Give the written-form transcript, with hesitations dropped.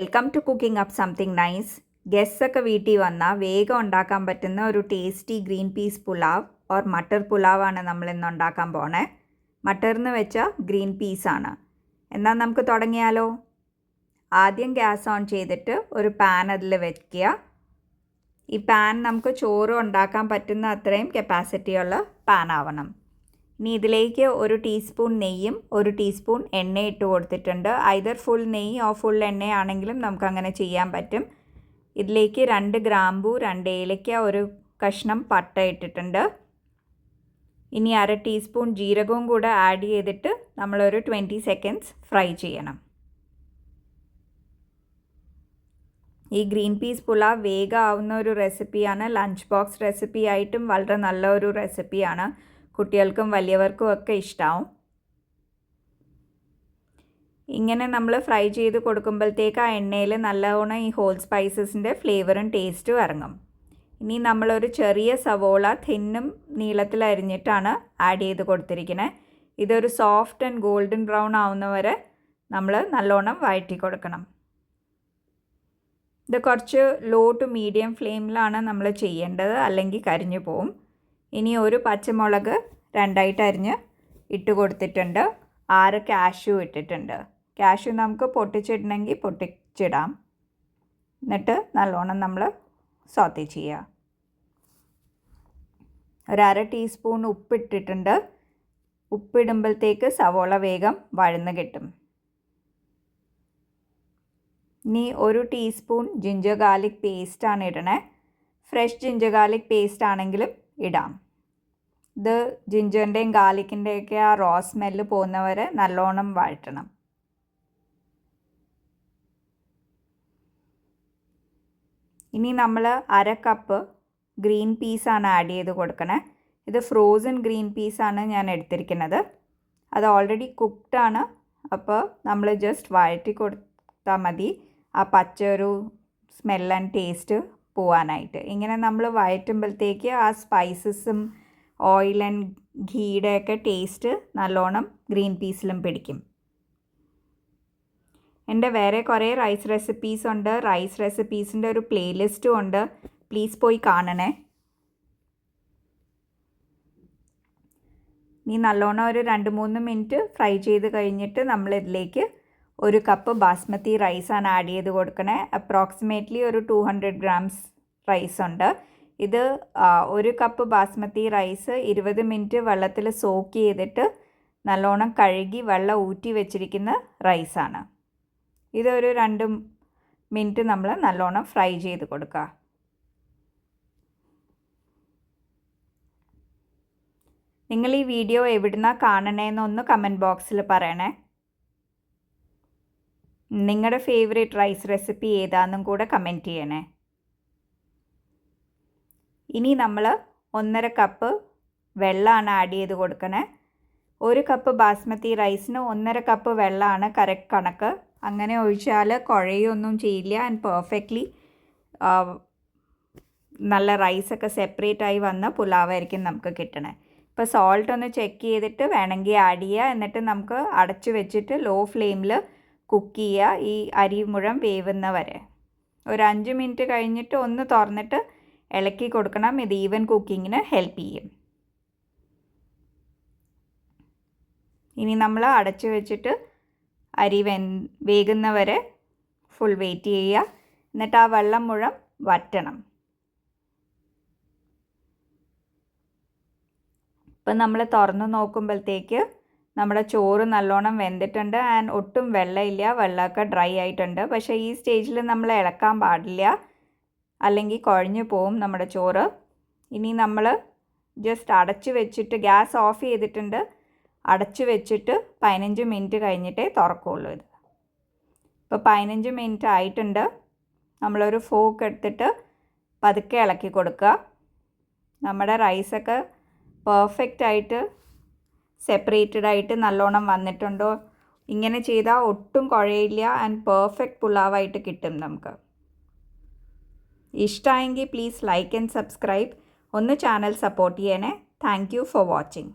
Welcome to cooking up something nice. ഗസ്റ്റൊക്കെ വീട്ടിൽ വന്നാൽ വേഗം ഉണ്ടാക്കാൻ പറ്റുന്ന ഒരു tasty green peas pulao or matar പുലാവാണ് നമ്മളിന്ന് ഉണ്ടാക്കാൻ പോണേ. മട്ടർ എന്ന് വെച്ചാൽ ഗ്രീൻ പീസാണ്. എന്നാൽ നമുക്ക് തുടങ്ങിയാലോ? ആദ്യം ഗ്യാസ് ഓൺ ചെയ്തിട്ട് ഒരു പാൻ അതിൽ വയ്ക്കുക. ഈ പാൻ നമുക്ക് ചോറ് ഉണ്ടാക്കാൻ പറ്റുന്ന അത്രയും കപ്പാസിറ്റിയുള്ള പാൻ ആവണം. ഇനി ഇതിലേക്ക് ഒരു ടീസ്പൂൺ നെയ്യും ഒരു ടീസ്പൂൺ എണ്ണ ഇട്ട് കൊടുത്തിട്ടുണ്ട്. ഐദർ ഫുൾ നെയ്യ് ഓർ ഫുൾ എണ്ണയാണെങ്കിലും നമുക്കങ്ങനെ ചെയ്യാൻ പറ്റും. ഇതിലേക്ക് 2 ഗ്രാമ്പൂ, 2 ഏലക്ക, ഒരു കഷ്ണം പട്ട ഇട്ടിട്ടുണ്ട്. ഇനി 1/2 ടീസ്പൂൺ ജീരകവും കൂടെ ആഡ് ചെയ്തിട്ട് നമ്മളൊരു 20 സെക്കൻഡ്സ് ഫ്രൈ ചെയ്യണം. ഈ ഗ്രീൻ പീസ് പുലാവ് വേഗം ആവുന്ന ഒരു റെസിപ്പിയാണ്. ലഞ്ച് ബോക്സ് റെസിപ്പി ആയിട്ടും വളരെ നല്ല ഒരു റെസിപ്പിയാണ്. കുട്ടികൾക്കും വലിയവർക്കും ഒക്കെ ഇഷ്ടമാവും. ഇങ്ങനെ നമ്മൾ ഫ്രൈ ചെയ്ത് കൊടുക്കുമ്പോഴത്തേക്ക് ആ എണ്ണയിൽ നല്ലവണ്ണം ഈ ഹോൾ സ്പൈസസിൻ്റെ ഫ്ലേവറും ടേസ്റ്റും ഇറങ്ങും. ഇനി നമ്മളൊരു ചെറിയ സവോള തിന്നും നീളത്തിൽ അരിഞ്ഞിട്ടാണ് ആഡ് ചെയ്ത് കൊടുത്തിരിക്കുന്നത്. ഇതൊരു സോഫ്റ്റ് ആൻഡ് ഗോൾഡൻ ബ്രൗൺ ആവുന്നവരെ നമ്മൾ നല്ലോണം വഴറ്റി കൊടുക്കണം. ഇത് കുറച്ച് ലോ ടു മീഡിയം ഫ്ലെയിമിലാണ് നമ്മൾ ചെയ്യേണ്ടത്, അല്ലെങ്കിൽ കരിഞ്ഞു പോവും. ഇനി ഒരു പച്ചമുളക് 2ആയിട്ട് അരിഞ്ഞ് ഇട്ട് കൊടുത്തിട്ടുണ്ട്. 6 കാഷ്യൂ ഇട്ടിട്ടുണ്ട്. കാഷ്യൂ നമുക്ക് പൊട്ടിച്ചിടണമെങ്കിൽ പൊട്ടിച്ചിടാം. എന്നിട്ട് നല്ലോണം നമ്മൾ സോത്തേ ചെയ്യുക. ഒരു 1/2 ടീസ്പൂൺ ഉപ്പിട്ടിട്ടുണ്ട്. ഉപ്പിടുമ്പോഴത്തേക്ക് സവോള വേഗം വഴന്ന് കിട്ടും. ഇനി 1 ടീസ്പൂൺ ജിഞ്ചർ ഗാർലിക് പേസ്റ്റാണ് ഇടണേ. ഫ്രഷ് ജിഞ്ചർ ഗാർലിക് പേസ്റ്റ് ആണെങ്കിലും ഇടാം. ഇത് ജിഞ്ചറിൻ്റെയും ഗാർലിക്കിൻ്റെയൊക്കെ ആ റോ സ്മെല്ല് പോകുന്നവരെ നല്ലോണം വഴറ്റണം. ഇനി നമ്മൾ 1/2 കപ്പ് ഗ്രീൻ പീസാണ് ആഡ് ചെയ്ത് കൊടുക്കണേ. ഇത് ഫ്രോസൺ ഗ്രീൻ പീസാണ് ഞാൻ എടുത്തിരിക്കുന്നത്. അത് ഓൾറെഡി കുക്ക്ഡാണ്. അപ്പോൾ നമ്മൾ ജസ്റ്റ് വഴറ്റി കൊടുത്താൽ മതി ആ പച്ചൊരു സ്മെൽ ആൻഡ് ടേസ്റ്റ് പോവാനായിട്ട്. ഇങ്ങനെ നമ്മൾ വഴറ്റുമ്പോഴത്തേക്ക് ആ സ്പൈസസും ഓയിൽ ആൻഡ് ഘീയുടെയൊക്കെ ടേസ്റ്റ് നല്ലോണം ഗ്രീൻ പീസിലും പിടിക്കും. എൻ്റെ വേറെ കുറേ റൈസ് റെസിപ്പീസ് ഉണ്ട്. റൈസ് റെസിപ്പീസിൻ്റെ ഒരു പ്ലേലിസ്റ്റും ഉണ്ട്. പ്ലീസ് പോയി കാണണേ. ഇനി നല്ലോണം ഒരു 2-3 മിനിറ്റ് ഫ്രൈ ചെയ്ത് കഴിഞ്ഞിട്ട് നമ്മളിതിലേക്ക് 1 കപ്പ് ബാസ്മതി റൈസാണ് ആഡ് ചെയ്ത് കൊടുക്കണേ. അപ്രോക്സിമേറ്റ്ലി ഒരു 200 ഗ്രാംസ് റൈസ് ഉണ്ട്. ഇത് 1 കപ്പ് ബാസ്മതി റൈസ് 20 മിനിറ്റ് വെള്ളത്തിൽ സോക്ക് ചെയ്തിട്ട് നല്ലോണം കഴുകി വെള്ളം ഊറ്റി വെച്ചിരിക്കുന്ന റൈസാണ്. ഇതൊരു 2 മിനിറ്റ് നമ്മൾ നല്ലോണം ഫ്രൈ ചെയ്ത് കൊടുക്കുക. നിങ്ങൾ ഈ വീഡിയോ എവിടുന്നാണ് കാണണേന്നൊന്ന് കമൻറ്റ് ബോക്സിൽ പറയണേ. നിങ്ങളുടെ ഫേവറേറ്റ് റൈസ് റെസിപ്പി ഏതാണെന്നും കൂടെ കമൻറ്റ് ചെയ്യണേ. ഇനി നമ്മൾ 1.5 കപ്പ് വെള്ളമാണ് ആഡ് ചെയ്ത് കൊടുക്കണേ. 1 കപ്പ് ബാസ്മതി റൈസിന് 1.5 കപ്പ് വെള്ളമാണ് കറക്റ്റ് കണക്ക്. അങ്ങനെ ഒഴിച്ചാൽ കുഴയൊന്നും ചെയ്യില്ല. ആൻഡ് പെർഫെക്റ്റ്ലി നല്ല റൈസൊക്കെ സെപ്പറേറ്റായി വന്ന പുലാവായിരിക്കും നമുക്ക് കിട്ടണേ. ഇപ്പോൾ സോൾട്ട് ഒന്ന് ചെക്ക് ചെയ്തിട്ട് വേണമെങ്കിൽ ആഡ് ചെയ്യുക. എന്നിട്ട് നമുക്ക് അടച്ചു വെച്ചിട്ട് ലോ ഫ്ലെയിമിൽ കുക്ക് ചെയ്യുക ഈ അരി മുഴുവൻ വേവുന്ന വരെ. ഒരു 5 മിനിറ്റ് കഴിഞ്ഞിട്ട് ഒന്ന് തുറന്നിട്ട് ഇളക്കി കൊടുക്കണം. ഇത് ഈവൻ കുക്കിങ്ങിന് ഹെൽപ്പ് ചെയ്യും. ഇനി നമ്മൾ അടച്ചു വെച്ചിട്ട് അരി വേകുന്നവരെ ഫുൾ വെയിറ്റ് ചെയ്യുക. എന്നിട്ട് ആ വെള്ളം മുഴുവൻ വറ്റണം. ഇപ്പം നമ്മൾ തുറന്ന് നോക്കുമ്പോഴത്തേക്ക് നമ്മുടെ ചോറ് നല്ലോണം വെന്തിട്ടുണ്ട്. ആൻഡ് ഒട്ടും വെള്ളമില്ല, വെള്ളമൊക്കെ ഡ്രൈ ആയിട്ടുണ്ട്. പക്ഷേ ഈ സ്റ്റേജിൽ നമ്മൾ ഇളക്കാൻ പാടില്ല, അല്ലെങ്കിൽ കുഴഞ്ഞു പോവും നമ്മുടെ ചോറ്. ഇനി നമ്മൾ ജസ്റ്റ് അടച്ചു വെച്ചിട്ട് ഗ്യാസ് ഓഫ് ചെയ്തിട്ടുണ്ട്. അടച്ചു വെച്ചിട്ട് 15 മിനിറ്റ് കഴിഞ്ഞിട്ടേ തുറക്കുള്ളൂ. ഇത് ഇപ്പോൾ 15 മിനിറ്റ് ആയിട്ടുണ്ട്. നമ്മളൊരു ഫോർക്ക് എടുത്തിട്ട് പതുക്കെ ഇളക്കി കൊടുക്കുക. നമ്മുടെ റൈസൊക്കെ പെർഫെക്റ്റായിട്ട് സെപ്പറേറ്റഡ് ആയിട്ട് നല്ലോണം വന്നിട്ടുണ്ടോ? ഇങ്ങനെ ചെയ്താൽ ഒട്ടും കുഴയില്ല. ആൻഡ് പെർഫെക്റ്റ് പുലാവായിട്ട് കിട്ടും നമുക്ക്. ഇഷ്ടമായെങ്കിൽ പ്ലീസ് ലൈക്ക് ആൻഡ് സബ്സ്ക്രൈബ്. ഒന്ന് ചാനൽ സപ്പോർട്ട് ചെയ്യണേ. Thank you for watching.